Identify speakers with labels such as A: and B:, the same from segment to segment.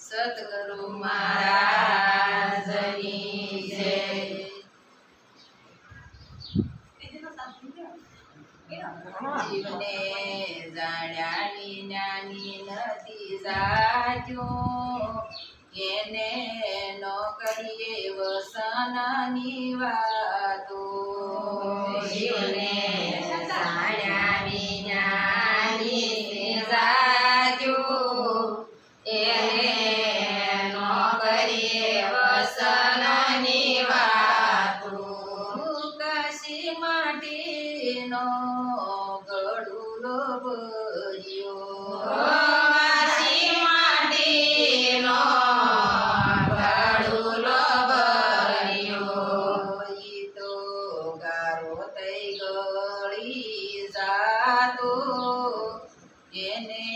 A: સતગુરુ મહારાજની જય। જીવને જાણ્યાની જ્ઞાની નથી જાગ્યો, એને ન કરીએ વસનાની વાતો। જીવને જાણ્યાની જ્ઞાની જાગ્યો, એને ન કરીએ વસનાની વાતો। કાશી માટીનો ગળુલો ભર્યો, કાશી માટીનો ગળુલો ભર્યો, ઈ તો ગારો થઈ ગળી જાતો, એને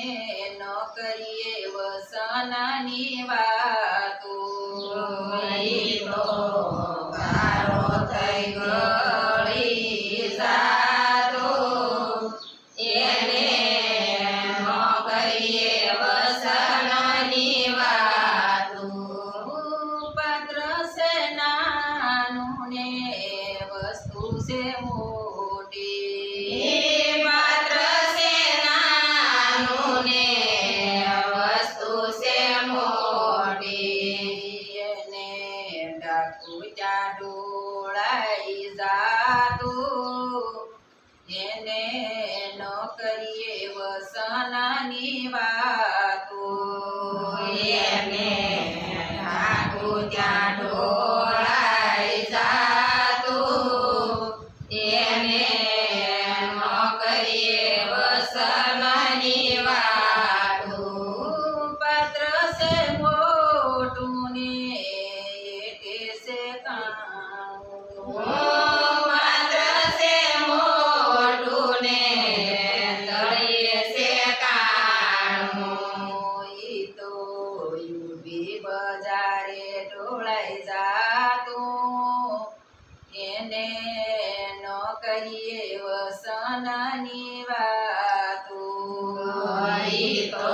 A: ન કરીએ વસનાની વાતો। ઈ તો ગારો થઈ ગળી જાતો, એને ન કરીએ વસનાની વાતો। પાત્ર છે નાનું ને વસ્તુ છે મોટી, પાત્ર છે નાનું ને વસ્તુ છે મોટી, એને ડાકુ ત્યાં ઢોળાઈ જાતું, એને ન કરીએ વસનાની વાતો। એને ડાકુ ત્યાં ઢોળાઈ જાતું, એને ન કરીએ વસનાની વાતો। પાત્ર છે મોટું ને એકે છે કાણું, પાત્ર છે મોટું ને તળિયે છે કાણું, ઈ તો યુબી બજારે ઢોળાઈ જાતું, એને ન કરીએ વસનાની વાતો। ઈ તો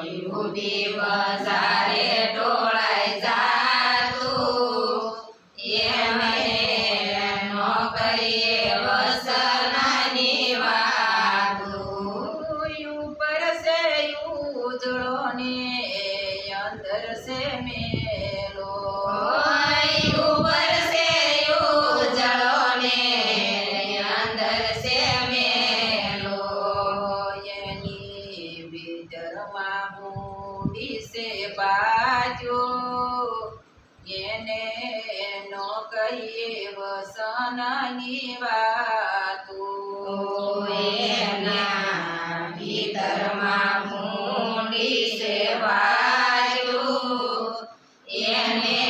A: યુબી બજારે ઢોળાઈ જાતું, એને ન કરીએ વસનાની વાતો। ઉપર છે ઉજળો ને અંદર છે મેલો, ઉપર છે ઉજળો ને અંદર છે મેલો, એની ભીતરમાં મૂડી છે બાજો, એને ન કરીએ વસનાની વાતો। એના ભીતરમાં મૂડી છે બાજો, એને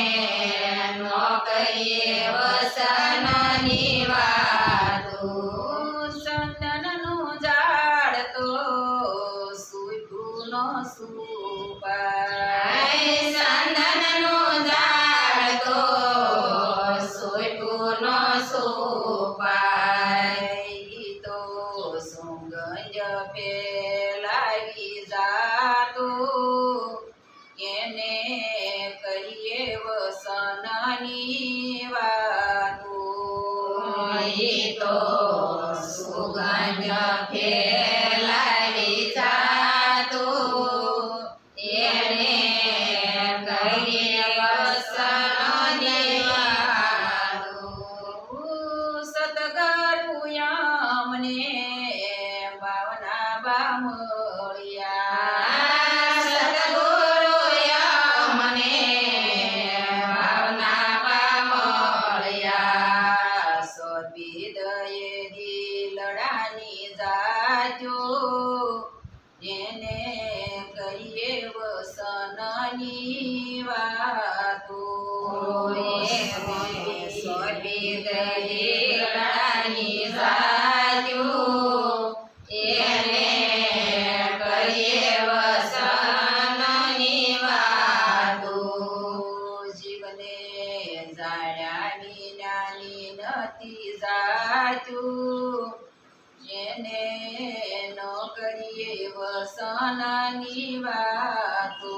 A: ન કરીએ વસનાની વાતો। ચંદનનું ઝાડ તો સૂક્યું ન સુપાય, ચંદનનું ઝાડ તો સૂક્યું ન સુપાય, ઈ તો સુગંધ ફેલાવી જાતું, એને કરીએ વસનાની વાતો। ઈ તો સુગંધ ફેલાવી જાતું, એને કરીએ વસનાની વાતો। સતગુરુ અમને ભાવના બામળિયા, સતગુરુ અમને ભાવના બામળિયા, સદવિદયે દિલડાની જાજો, એને કરીએ વસનાની વાતો। સદવિદયે દિલડાની જાજો, એને કરીએ વસનાની વાતો। જીવને જાણ્યાની જ્ઞાની નથી જાતું, એને ન કરીએ વસનાની વાતો।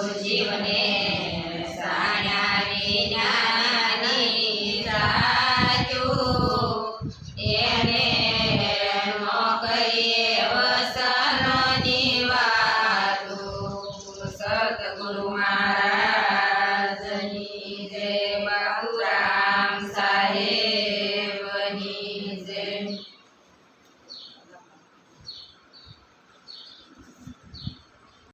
A: જીવને સાણ્યા વિના